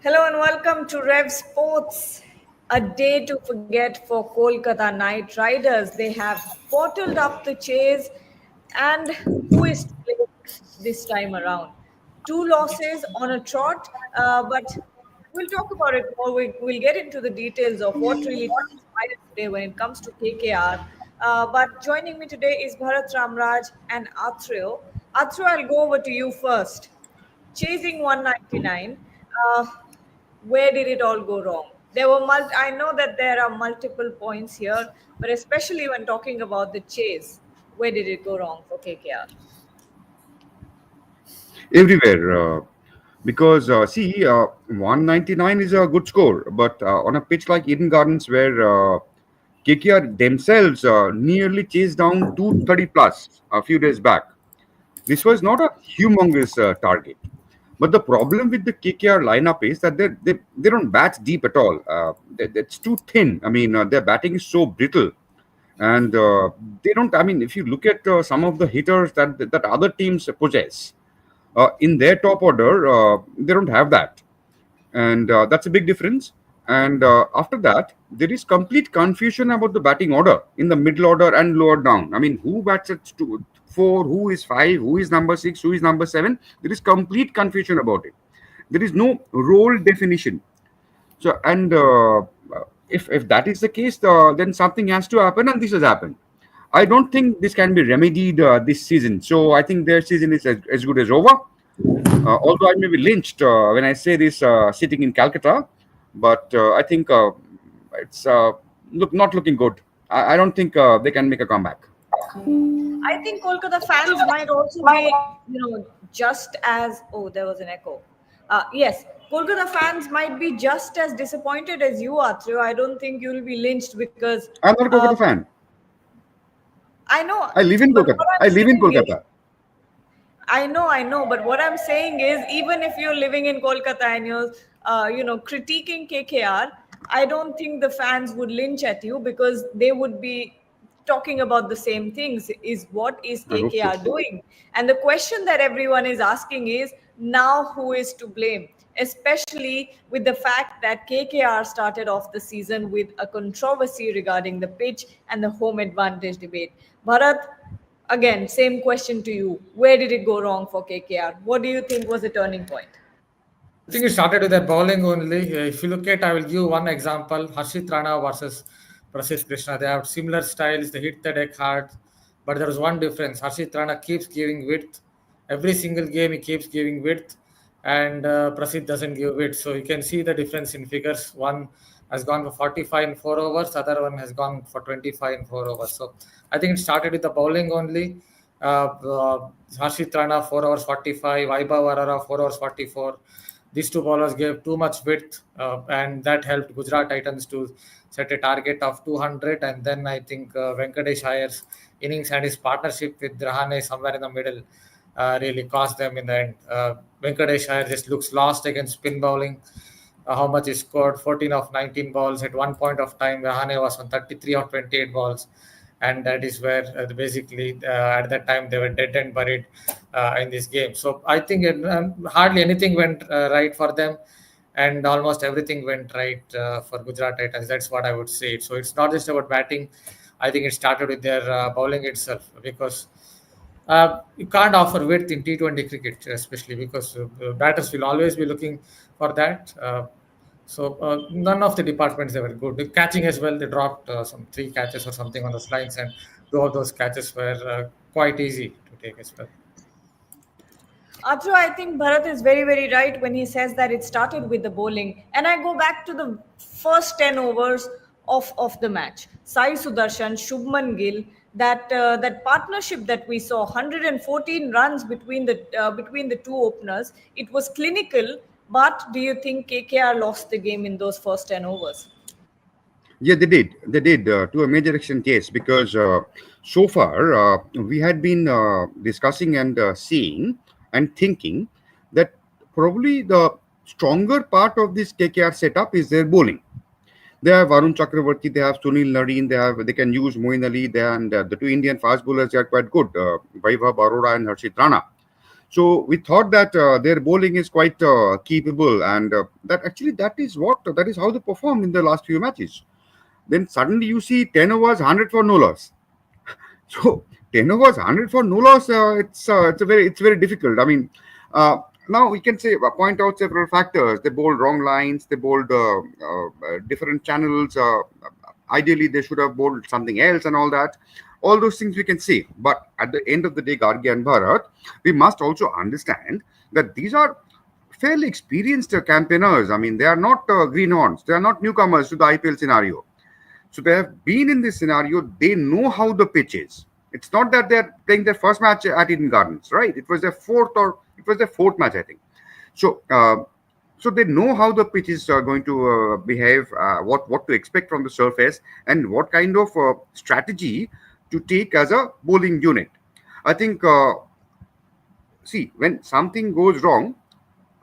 Hello and welcome to Rev Sports. A day to forget for Kolkata Knight Riders. They have bottled up the chase, and who is to blame this time around? Two losses on a trot, but we'll talk about it more. We'll get into the details of what really transpired today when it comes to KKR. But joining me today is Bharat Ramraj and Athreyo. Athreyo, I'll go over to you first. Chasing 199. Uh, where did it all go wrong? I know that there are multiple points here, but especially when talking about the chase, where did it go wrong for KKR? Everywhere. Because see, 199 is a good score, but on a pitch like Eden Gardens, where KKR themselves nearly chased down 230 plus a few days back, this was not a humongous target. But the problem with the KKR lineup is that they don't bat deep at all. It's too thin. I mean, their batting is so brittle, and they don't. I mean, if you look at some of the hitters that other teams possess, in their top order, they don't have that, and that's a big difference. And after that, there is complete confusion about the batting order in the middle order and lower down. I mean, who bats at two, four, who is five, who is number six, who is number seven? There is complete confusion about it. There is no role definition. So, and if that is the case, then something has to happen, and this has happened. I don't think this can be remedied this season. So I think their season is as good as over. Although I may be lynched when I say this sitting in Calcutta, but I think it's not looking good. I don't think they can make a comeback. I think Kolkata fans might also be, just as. Oh, there was an echo. Yes, Kolkata fans might be just as disappointed as you are, Threw. I don't think you'll be lynched because I'm not a uh, Kolkata fan. I know, I live in but Kolkata. what I'm I live in saying is, Kolkata. but what I'm saying is, even if you're living in Kolkata and you're, critiquing KKR, I don't think the fans would lynch at you because they would be talking about the same things. Is what is I hope so. KKR doing? And the question that everyone is asking is now who is to blame? Especially with the fact that KKR started off the season with a controversy regarding the pitch and the home advantage debate. Bharat, again, same question to you. Where did it go wrong for KKR? What do you think was the turning point? I think it started with the bowling only. If you look at, I will give one example: Harshit Rana versus Prasidh Krishna. They have similar styles. They hit the deck hard, but there is one difference. Harshit Rana keeps giving width. Every single game, he keeps giving width, and Prasidh doesn't give width. So you can see the difference in figures. One has gone for 45 in 4 overs. Other one has gone for 25 in 4 overs. So I think it started with the bowling only. Harshit Rana 4 overs 45, Vaibhav Arora 4 overs 44. These two bowlers gave too much width, and that helped Gujarat Titans to set a target of 200. And then I think Venkatesh Iyer's innings and his partnership with Rahane somewhere in the middle really cost them in the end. Venkatesh Iyer just looks lost against spin bowling. How much he scored? 14 of 19 balls. At one point of time, Rahane was on 33 of 28 balls. And that is where basically at that time they were dead and buried in this game. So I think hardly anything went right for them, and almost everything went right for Gujarat Titans. That's what I would say. So it's not just about batting. I think it started with their bowling itself, because you can't offer width in T20 cricket, especially because batters will always be looking for that. So none of the departments, they were good. Catching as well, they dropped some three catches or something on those lines, and two of those catches were quite easy to take as well. Atro, I think Bharat is very, very right when he says that it started with the bowling. And I go back to the first 10 overs of the match. Sai Sudarshan, Shubman Gill, that partnership that we saw, 114 runs between the two openers. It was clinical, but do you think KKR lost the game in those first 10 overs? Yeah, they did. They did to a major extent, yes, because so far we had been discussing and seeing and thinking that probably the stronger part of this KKR setup is their bowling. They have Varun Chakravarti, they have Sunil Nareen, they can use Moin Ali, and the two Indian fast bowlers, they are quite good, Vaibhav Arora and Harshit Rana. So we thought that their bowling is quite capable, and that is how they performed in the last few matches. Then suddenly you see 10 overs, 100 for no loss. So 10 overs, 100 for no loss. It's very difficult. I mean, uh, now we can say point out several factors. They bowled wrong lines. They bowled different channels. Ideally, they should have bowled something else and all that. All those things we can say. But at the end of the day, Gargi and Bharat, we must also understand that these are fairly experienced campaigners. I mean, they are not greenhorns. They are not newcomers to the IPL scenario. So they have been in this scenario. They know how the pitch is. It's not that they're playing their first match at Eden Gardens, right? It was their fourth match, I think. So, so they know how the pitch is going to behave, what to expect from the surface, and what kind of strategy to take as a bowling unit. I think, see, when something goes wrong,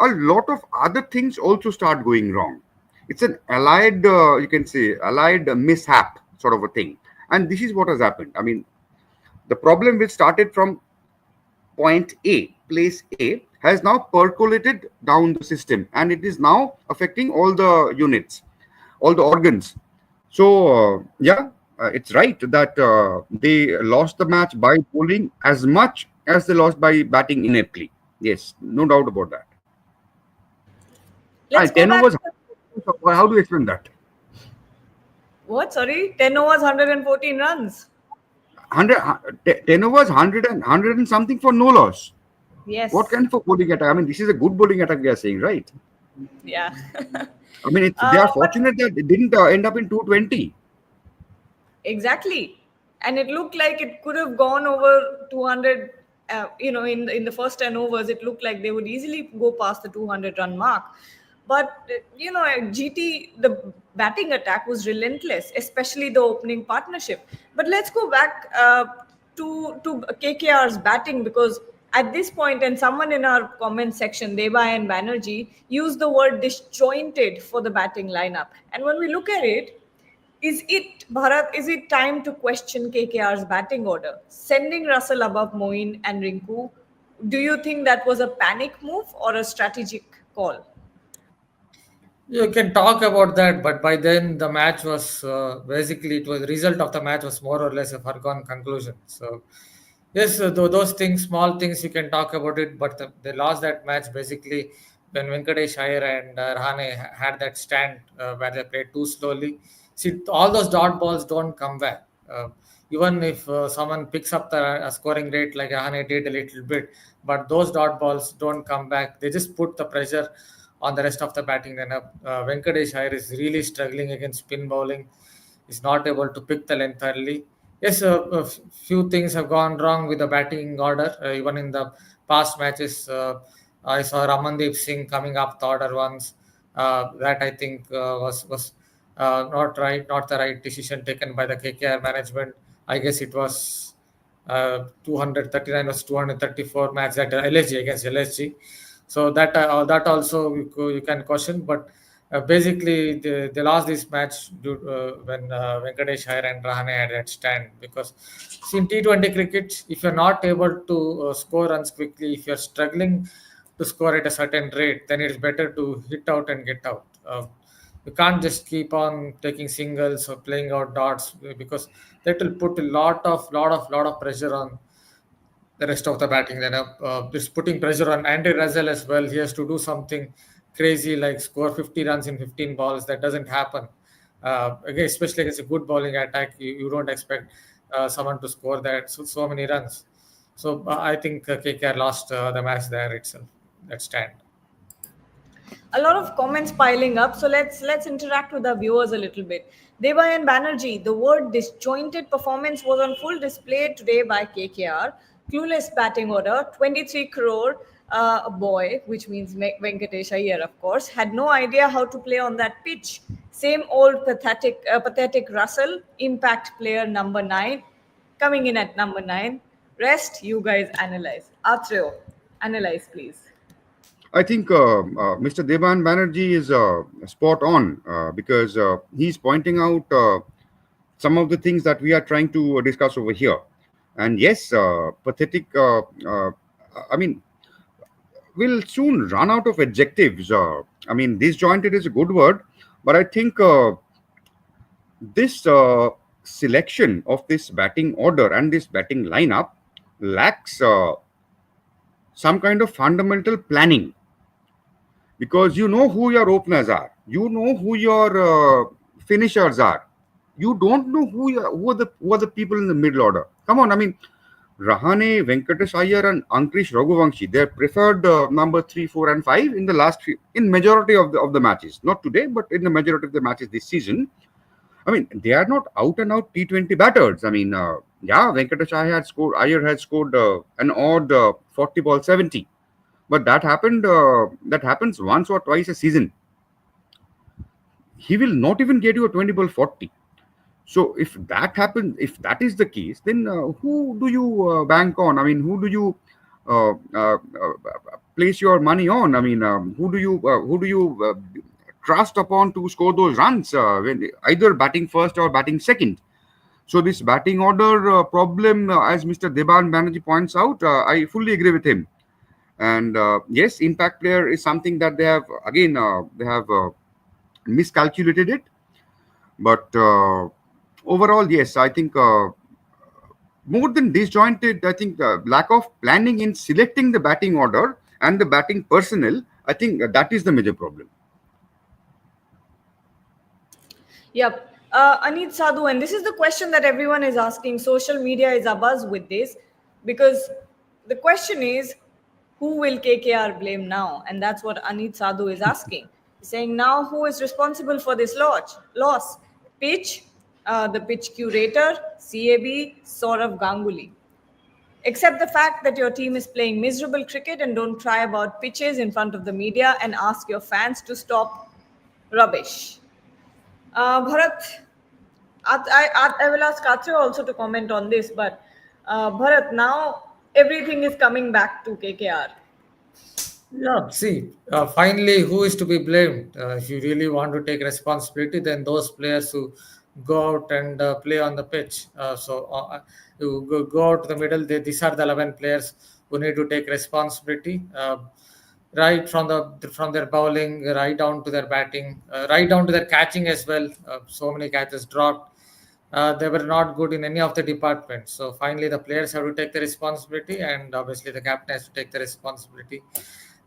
a lot of other things also start going wrong. It's an allied, you can say, allied mishap sort of a thing. And this is what has happened. I mean, the problem which started from point A, place A, has now percolated down the system, and it is now affecting all the units, all the organs. So, it's right that they lost the match by bowling as much as they lost by batting ineptly. Yes, no doubt about that. Let's go 10 back. overs. How do you explain that? What? Sorry, 10 overs, 114 runs. 10 overs, 100 and something for no loss. What Yes. kind of a bowling attack? I mean, this is a good bowling attack, we are saying, right? Yeah. I mean, they are But fortunate that it didn't end up in 220. exactly. And it looked like it could have gone over 200. In the first 10 overs, it looked like they would easily go past the 200 run mark. But, GT, the batting attack was relentless, especially the opening partnership. But let's go back to KKR's batting, because at this point, and someone in our comment section, Deva and Banerjee, used the word disjointed for the batting lineup. And when we look at it, is it, Bharat, is it time to question KKR's batting order? Sending Russell above Moeen and Rinku, do you think that was a panic move or a strategic call? You can talk about that, but by then the match was basically, it was the result of the match was more or less a foregone conclusion. So yes, those things, small things, you can talk about it, but they lost that match basically when Venkatesh Iyer and Rahane had that stand where they played too slowly. See, all those dot balls don't come back. Even if someone picks up the scoring rate like Rahane did a little bit, but those dot balls don't come back. They just put the pressure on the rest of the batting lineup. Venkatesh Iyer is really struggling against spin bowling. He's not able to pick the length early. Yes, few things have gone wrong with the batting order. Even in the past matches, I saw Ramandeep Singh coming up the order once. That I think was not right, not the right decision taken by the KKR management. I guess it was 239 was 234 match that LSG against LSG. So that also you can question, but basically they lost this match when Venkatesh Iyer and Rahane had that stand, because see, in T20 cricket, if you're not able to score runs quickly, if you're struggling to score at a certain rate, then it's better to hit out and get out. You can't just keep on taking singles or playing out dots, because that will put a lot of pressure on the rest of the batting lineup. It's putting pressure on Andy Russell as well. He has to do something crazy like score 50 runs in 15 balls. That doesn't happen. Again, especially against a good bowling attack, you don't expect someone to score that so many runs. So I think KKR lost the match there itself. That stand. A lot of comments piling up, so let's interact with our viewers a little bit. Devayan Banerjee, the word disjointed performance was on full display today by KKR. Clueless batting order, 23 crore, a boy, which means Venkatesh Iyer, of course, had no idea how to play on that pitch. Same old pathetic Russell, impact player number 9, coming in at number 9. Rest, you guys analyze. Atreo, analyze, please. I think Mr. Devan Banerjee is spot on because he's pointing out some of the things that we are trying to discuss over here. And yes, pathetic. I mean, will soon run out of adjectives. I mean, disjointed is a good word, but I think this selection of this batting order and this batting lineup lacks some kind of fundamental planning, because you know who your openers are, you know who your finishers are, you don't know who are the people in the middle order. Come on, I mean, Rahane, Venkatesh Iyer, and Ankrish Raghuvamshi, they're preferred number 3, 4, and 5 in the last few, in majority of the matches. Not today, but in the majority of the matches this season. I mean, they are not out and out T20 batters. I mean, yeah, Venkatesh Iyer had scored an odd 40 ball 70, but that happened. That happens once or twice a season. He will not even get you a 20 ball 40. So if that happens, if that is the case, then who do you bank on? I mean, who do you uh, uh, place your money on? I mean, who do you trust upon to score those runs, when either batting first or batting second? So this batting order problem, as Mr. Deban Banerjee points out, I fully agree with him. And yes, impact player is something that they have miscalculated it. But overall, yes, I think more than disjointed, I think lack of planning in selecting the batting order and the batting personnel, I think that is the major problem. Yep. Anit Sadhu, and this is the question that everyone is asking. Social media is abuzz with this because the question is, who will KKR blame now? And that's what Anit Sadhu is asking. He's saying now who is responsible for this loss? Pitch, the pitch curator, CAB, Saurav Ganguly. Accept the fact that your team is playing miserable cricket and don't try about pitches in front of the media and ask your fans to stop rubbish. Bharat, I will ask Katya also to comment on this, but Bharat, now everything is coming back to KKR. Yeah, see, finally, who is to be blamed? If you really want to take responsibility, then those players who go out and play on the pitch. You go out to the middle. These are the 11 players who need to take responsibility, right from their bowling, right down to their batting, right down to their catching as well. So many catches dropped. They were not good in any of the departments. So finally, the players have to take the responsibility, and obviously the captain has to take the responsibility.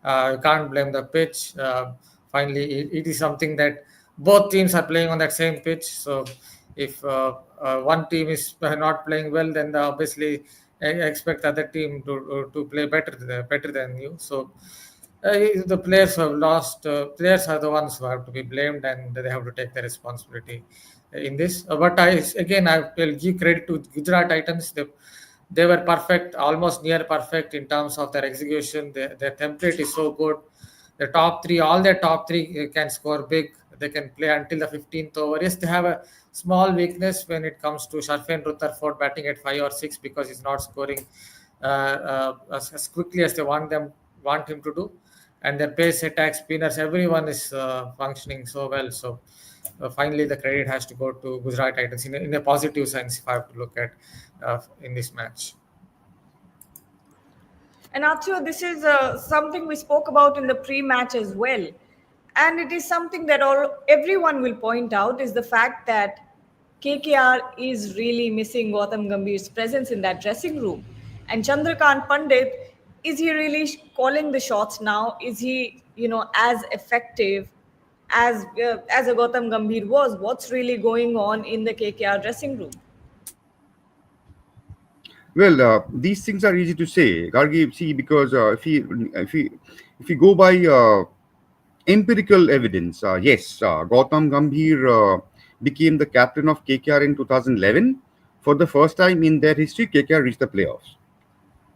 You can't blame the pitch. Finally, it is something that both teams are playing on that same pitch. So if one team is not playing well, then obviously expect other team to play better than you. So the players who have lost, players are the ones who have to be blamed, and they have to take the responsibility in this. But I will give credit to Gujarat Titans. They were perfect, almost near perfect in terms of their execution. Their template is so good. The top three, all their top three can score big. They can play until the 15th over. Yes, they have a small weakness when it comes to Sharfen Rutherford batting at 5 or 6 because he's not scoring as quickly as they want him to do. And their pace attack, spinners, everyone is functioning so well. So finally, the credit has to go to Gujarat Titans in a positive sense. If I have to look at in this match. And Akshay, this is something we spoke about in the pre-match as well. And it is something that everyone will point out is the fact that KKR is really missing Gautam Gambhir's presence in that dressing room. And Chandrakant Pandit, is he really calling the shots now? Is he, as effective as a Gautam Gambhir was? What's really going on in the KKR dressing room? Well, these things are easy to say, Gargi. See, because if we go by empirical evidence, yes, Gautam Gambhir became the captain of KKR in 2011. For the first time in their history, KKR reached the playoffs.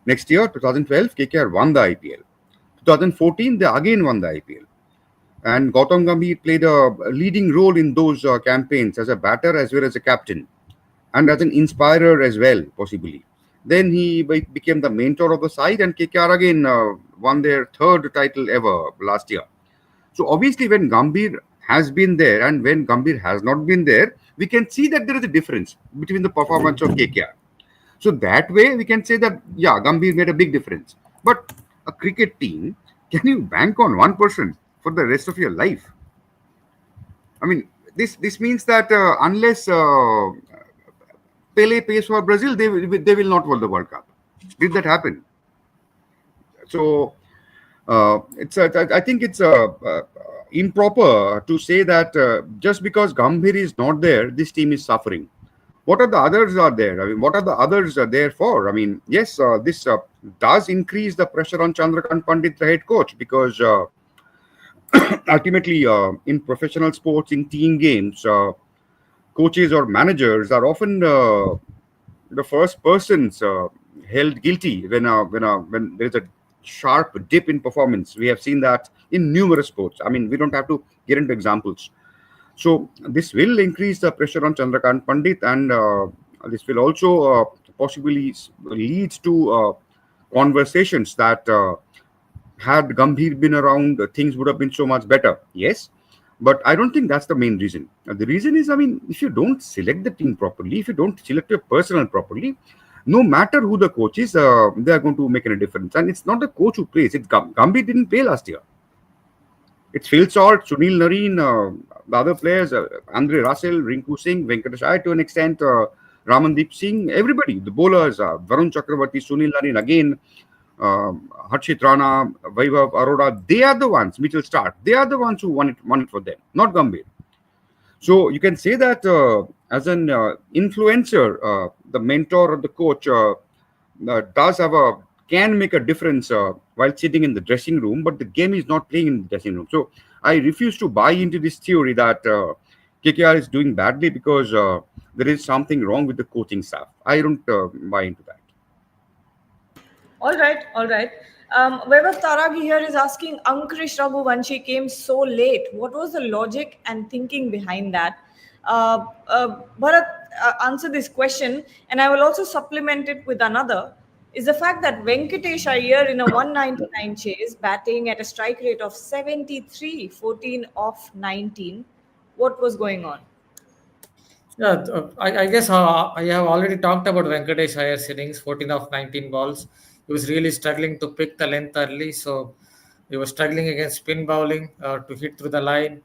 Next year, 2012, KKR won the IPL. 2014, they again won the IPL. And Gautam Gambhir played a leading role in those campaigns as a batter as well as a captain, and as an inspirer as well, possibly. Then he became the mentor of the side, and KKR again won their third title ever last year. So obviously, when Gambhir has been there and when Gambhir has not been there, we can see that there is a difference between the performance of KKR. So that way, we can say that yeah, Gambhir made a big difference. But a cricket team Can you bank on one person for the rest of your life? I mean, this means that unless Pele pays for Brazil, they will not win the World Cup. Did that happen? So I think it's improper to say that just because Gambhir is not there, this team is suffering. What are the others are there? I mean, what are the others are there for? I mean, yes, this does increase the pressure on Chandrakant Pandit, the head coach, because ultimately, in professional sports, in team games, coaches or managers are often the first persons held guilty when there is a sharp dip in performance. We have seen that in numerous sports. I mean, we don't have to get into examples. So this will increase the pressure on Chandrakant Pandit, and this will also possibly lead to conversations that had Gambhir been around, things would have been so much better. Yes, but I don't think that's the main reason. The reason is, I mean, if you don't select the team properly, if you don't select your personnel properly, no matter who the coach is, they are going to make a difference. And it's not the coach who plays. It's Gambhir didn't play last year. It's Phil Salt, Sunil Nareen, the other players, Andre Russell, Rinku Singh, Venkatesh Iyer to an extent, Ramandeep Singh, everybody, the bowlers, Varun Chakravarti, Sunil Nareen again, Harshit Rana, Vaibhav Arora, they are the ones, Mitchell Stark, they are the ones who won it for them, not Gambhir. So you can say that as an influencer, the mentor or the coach does have a can make a difference while sitting in the dressing room, but the game is not playing in the dressing room. So I refuse to buy into this theory that KKR is doing badly because there is something wrong with the coaching staff. I don't buy into that. All right, all right. Vaibhav Taragi here is asking, Ankrish Raghuvanshi came so late. What was the logic and thinking behind that? Bharat, answer this question, and I will also supplement it with another. Is the fact that Venkatesh Iyer in a 199 chase, batting at a strike rate of 73, 14 off 19. What was going on? Yeah, I guess I have already talked about Venkatesh Iyer's innings, 14 of 19 balls. He was really struggling to pick the length early, so he was struggling against spin bowling to hit through the line.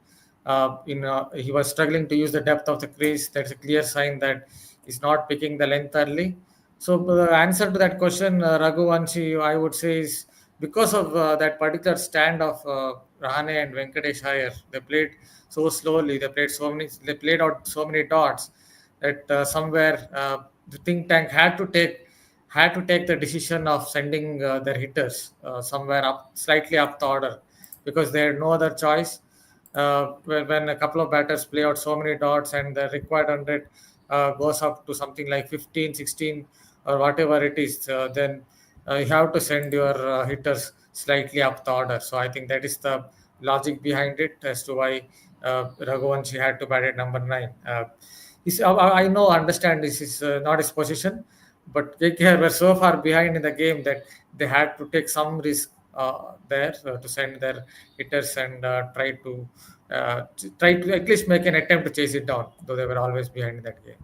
He was struggling to use the depth of the crease. That's a clear sign that he's not picking the length early. So the answer to that question, Raghuvanshi, I would say is because of that particular stand of Rahane and Venkatesh Iyer. They played so slowly. They played so many. They played out so many dots that somewhere the think tank had to take the decision of sending their hitters somewhere up, slightly up the order, because they had no other choice. When a couple of batters play out so many dots and the required 100 goes up to something like 15, 16, or whatever it is, then you have to send your hitters slightly up the order. So I think that is the logic behind it as to why Raghuvanshi had to bat at number 9. I know, understand this is not his position, but KKR were so far behind in the game that they had to take some risk there to send their hitters and try to at least make an attempt to chase it down, though they were always behind in that game.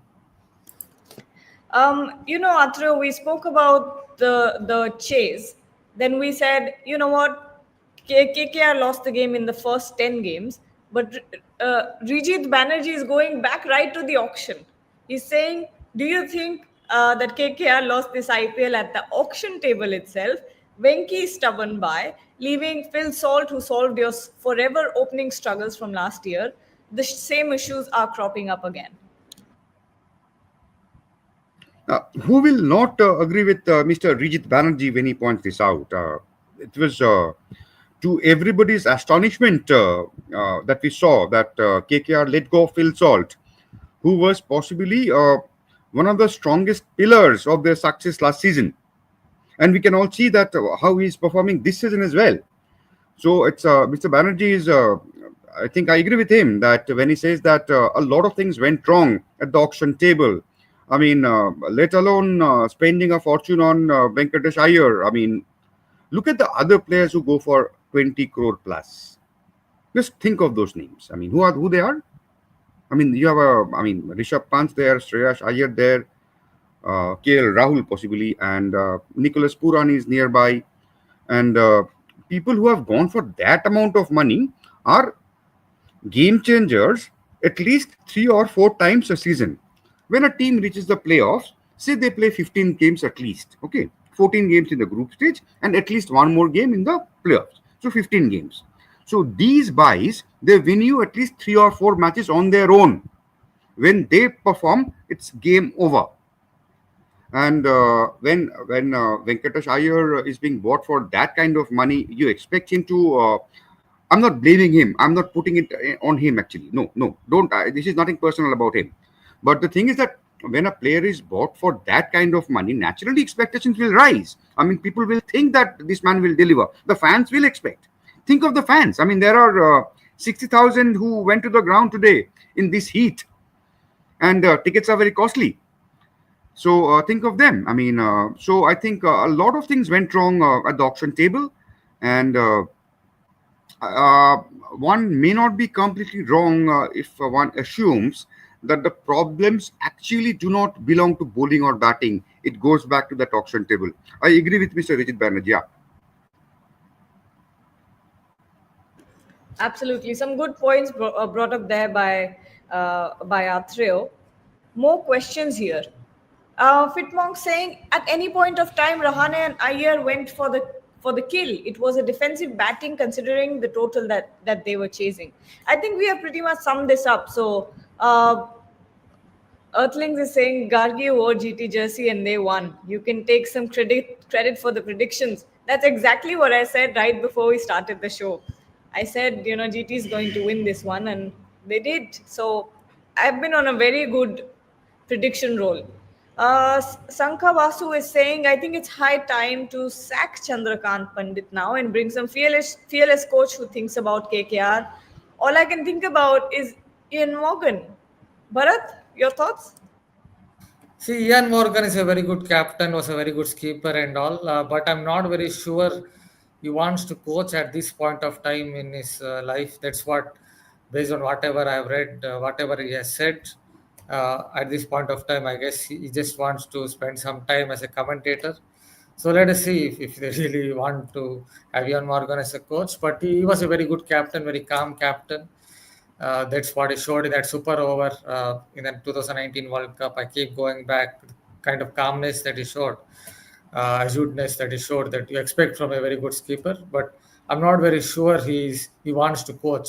Atro, we spoke about the chase. Then we said, you know what, KKR lost the game in the first 10 games, but Rijit Banerjee is going back right to the auction. He's saying, do you think that KKR lost this IPL at the auction table itself? Venki stubborn by, leaving Phil Salt, who solved your forever opening struggles from last year. The same issues are cropping up again. Who will not agree with Mr. Rijit Banerjee when he points this out? It was to everybody's astonishment that we saw that KKR let go of Phil Salt, who was possibly one of the strongest pillars of their success last season. And we can all see that how he's performing this season as well. So it's Mr. Banerjee is. I think I agree with him that when he says that a lot of things went wrong at the auction table. I mean, let alone spending a fortune on Venkatesh Iyer. I mean, look at the other players who go for 20 crore plus. Just think of those names. I mean, who they are? I mean, you have Rishabh Pant there, Shreyas Iyer there, KL Rahul possibly, and Nicholas Puran is nearby, and people who have gone for that amount of money are game changers at least 3 or 4 times a season. When a team reaches the playoffs, say they play 15 games at least, okay, 14 games in the group stage and at least one more game in the playoffs. So 15 games. So these buys, they win you at least 3 or 4 matches on their own. When they perform, it's game over. And when Venkatesh Iyer is being bought for that kind of money, you expect him to. I'm not blaming him. I'm not putting it on him. Actually, no, no, don't. This is nothing personal about him. But the thing is that when a player is bought for that kind of money, naturally expectations will rise. I mean, people will think that this man will deliver. The fans will expect. Think of the fans. I mean, there are 60,000 who went to the ground today in this heat, and tickets are very costly. So think of them. I mean, so I think a lot of things went wrong at the auction table, and uh, one may not be completely wrong if one assumes that the problems actually do not belong to bowling or batting. It goes back to that auction table. I agree with Mr. Rijit Banerjee. Yeah. Absolutely, some good points brought up there by Atreo. More questions here. Fitmonk saying at any point of time Rahane and Iyer went for the kill. It was a defensive batting considering the total that they were chasing. I think we have pretty much summed this up. So Earthlings is saying Gargi wore GT jersey and they won. You can take some credit for the predictions. That's exactly what I said right before we started the show. I said, GT is going to win this one, and they did. So I've been on a very good prediction roll. Sankha Vasu is saying, I think it's high time to sack Chandrakant Pandit now and bring some fearless coach who thinks about KKR. All I can think about is Ian Morgan. Bharat, your thoughts? See, Ian Morgan is a very good captain, was a very good skipper and all, but I'm not very sure he wants to coach at this point of time in his life. That's what, based on whatever I've read, whatever he has said, at this point of time, I guess he just wants to spend some time as a commentator. So let us see if they really want to have Ian Morgan as a coach. But he was a very good captain, very calm captain. That's what he showed in that super over in the 2019 World Cup. I keep going back to the kind of calmness that he showed, assuredness that he showed that you expect from a very good skipper. But I'm not very sure he wants to coach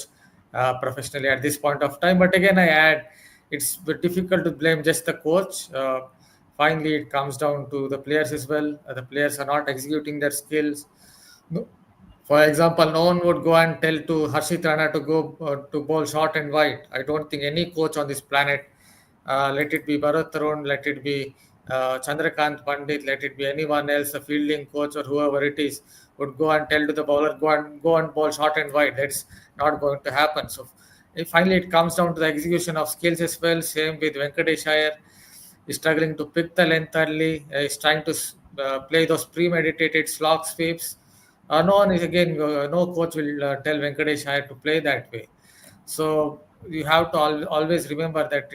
professionally at this point of time. But again, I add, it's very difficult to blame just the coach. Finally, it comes down to the players as well. The players are not executing their skills. No, for example, no one would go and tell to Harshit Rana to go to bowl short and wide. I don't think any coach on this planet, let it be Bharat Tarun, let it be Chandrakant Pandit, let it be anyone else, a fielding coach or whoever it is, would go and tell to the bowler, go and bowl short and wide. That's not going to happen. So finally, it comes down to the execution of skills as well. Same with Venkatesh Iyer. He's struggling to pick the length early. He's trying to play those premeditated slog sweeps. No one is again, no coach will tell Venkatesh Iyer to play that way. So you have to always remember that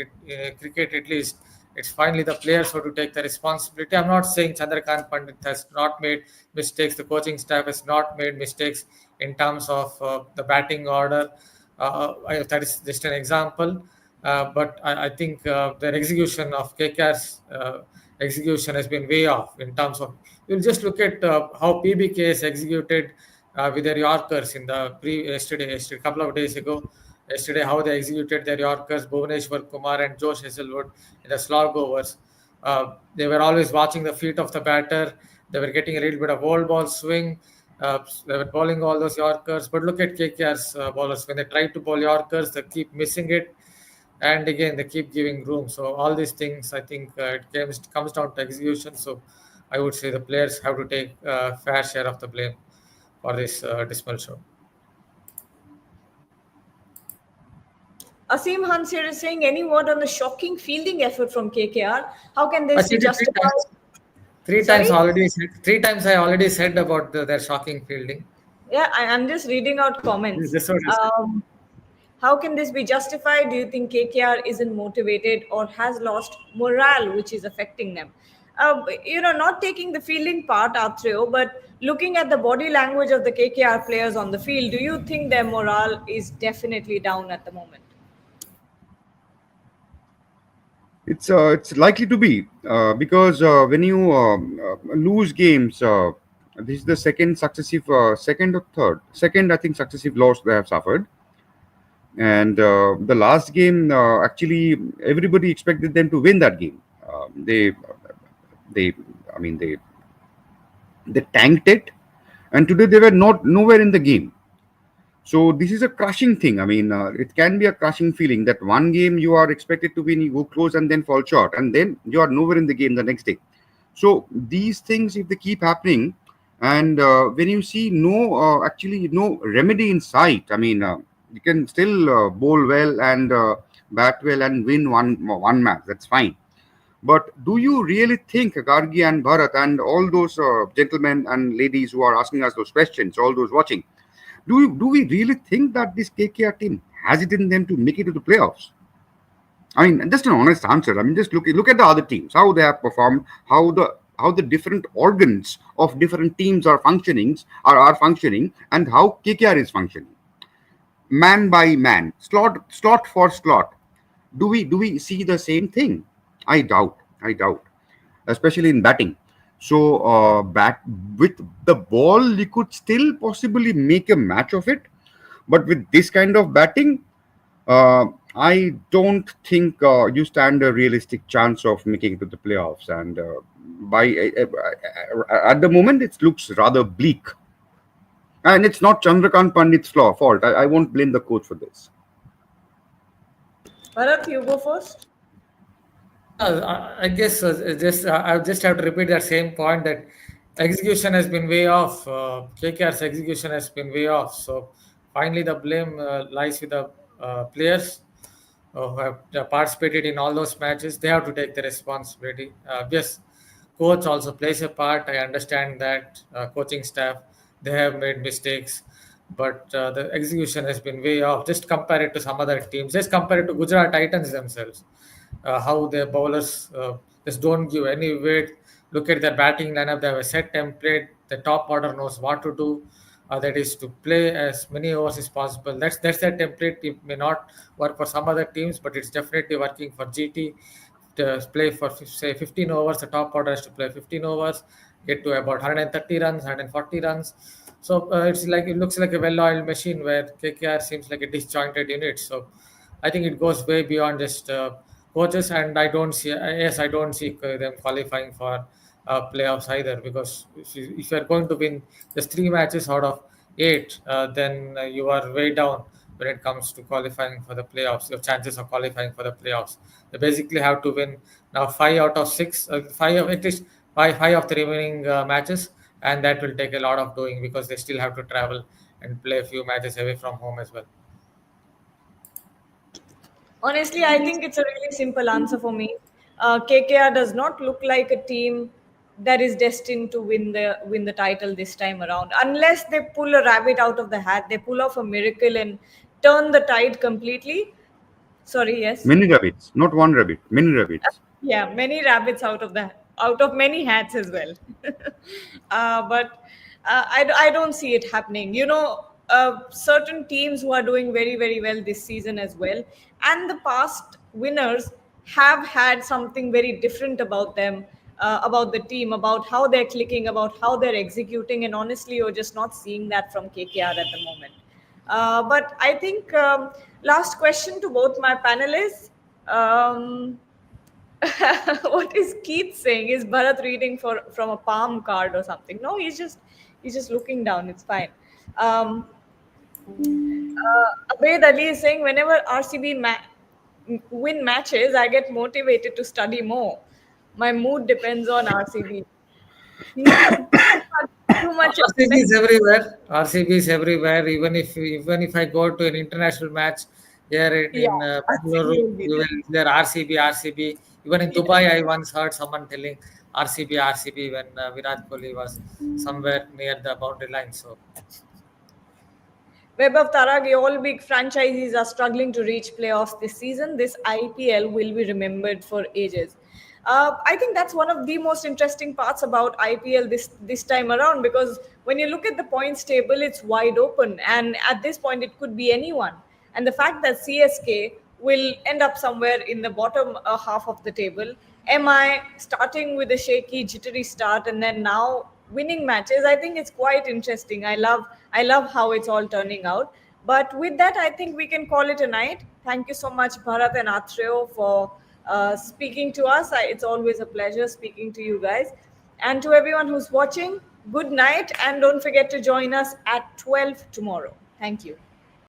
cricket, at least, it's finally the players who have to take the responsibility. I'm not saying Chandrakant Pandit has not made mistakes, the coaching staff has not made mistakes in terms of the batting order. That is just an example. But I think their execution of KKR's execution has been way off in terms of. You'll just look at how PBK is executed with their Yorkers in the yesterday, a couple of days ago. Yesterday, how they executed their Yorkers, Bhuvaneshwar Kumar and Josh Hazelwood in the slog overs. They were always watching the feet of the batter. They were getting a little bit of old ball swing. They were bowling all those Yorkers. But look at KKR's bowlers. When they try to bowl Yorkers, they keep missing it. And again, they keep giving room. So all these things, I think comes down to execution. So I would say the players have to take a fair share of the blame for this dismal show. Asim Hansir is saying, any word on the shocking fielding effort from KKR? How can I this be said it three justified? times. Three Sorry? times already. Three times I already said about their shocking fielding. Yeah, I'm just reading out comments. This is what I said. How can this be justified? Do you think KKR isn't motivated or has lost morale, which is affecting them? Not taking the fielding part, Atreo, but looking at the body language of the KKR players on the field, do you think their morale is definitely down at the moment? It's likely to be because when you lose games, this is the second or second, I think, successive loss they have suffered. And the last game, actually, everybody expected them to win that game. They, I mean, they tanked it, and today they were not nowhere in the game. So this is a crushing thing. I mean, it can be a crushing feeling that one game you are expected to win, you go close and then fall short, and then you are nowhere in the game the next day. So these things, if they keep happening, and when you see actually no remedy in sight, I mean, you can still bowl well and bat well and win one match. That's fine. But do you really think Gargi and Bharat and all those gentlemen and ladies who are asking us those questions, all those watching, do we really think that this KKR team has it in them to make it to the playoffs? I mean, just an honest answer. I mean, just look at the other teams, how they have performed, how the different organs of different teams are functioning, and how KKR is functioning, man by man, slot for slot. Do we see the same thing? I doubt, especially in batting. So, bat with the ball, you could still possibly make a match of it, but with this kind of batting, I don't think you stand a realistic chance of making it to the playoffs. And by at the moment, it looks rather bleak. And it's not Chandrakant Pandit's fault. I won't blame the coach for this. Bharat, you go first. I guess I just have to repeat that same point that execution has been way off. KKR's execution has been way off. So finally, the blame lies with the players who have participated in all those matches. They have to take the responsibility. Yes, coach also plays a part. I understand that coaching staff, they have made mistakes, but the execution has been way off. Just compare it to some other teams. Just compare it to Gujarat Titans themselves. How their bowlers just don't give any weight. Look at their batting lineup. They have a set template. The top order knows what to do. That is to play as many overs as possible. That's their template. It may not work for some other teams, but it's definitely working for GT. To play for say 15 overs, the top order has to play 15 overs, get to about 130 runs, 140 runs. So it looks like a well-oiled machine where KKR seems like a disjointed unit. So I think it goes way beyond just coaches, and I don't see them qualifying for playoffs either, because if you're going to win just three matches out of eight, then you are way down when it comes to qualifying for the playoffs. Your chances of qualifying for the playoffs, they basically have to win now five out of six, at least five of the remaining matches, and that will take a lot of doing because they still have to travel and play a few matches away from home as well. Honestly, I think it's a really simple answer for me. KKR does not look like a team that is destined to win the title this time around, unless they pull a rabbit out of the hat. They pull off a miracle and turn the tide completely. Sorry, yes. Many rabbits, not one rabbit, many rabbits. Yeah, many rabbits out of many hats as well. But I don't see it happening. Certain teams who are doing very, very well this season as well, and the past winners have had something very different about them, about the team, about how they're clicking, about how they're executing, and honestly, you're just not seeing that from KKR at the moment. But I think, last question to both my panelists. What is Keith saying? Is Bharat reading from a palm card or something? No, he's just looking down. It's fine. Um, Abed Ali is saying whenever RCB win matches, I get motivated to study more. My mood depends on RCB. He's too much RCB expect. is everywhere. RCB is everywhere. Even if I go to an international match here Yeah, in RCB Bangalore, will be you there. will hear RCB, RCB. Even in Yeah. Dubai, I once heard someone telling RCB, RCB when Virat Kohli was somewhere near the boundary line. So Web of Taragi, all big franchises are struggling to reach playoffs this season. This IPL will be remembered for ages. I think that's one of the most interesting parts about IPL this time around, because when you look at the points table, it's wide open, and at this point, it could be anyone. And the fact that CSK will end up somewhere in the bottom half of the table, MI starting with a shaky, jittery start, and then now winning matches, I think it's quite interesting. I love how it's all turning out. But with that, I think we can call it a night. Thank you so much, Bharat and Atreo, for speaking to us. It's always a pleasure speaking to you guys. And to everyone who's watching, good night, and don't forget to join us at 12 tomorrow. Thank you.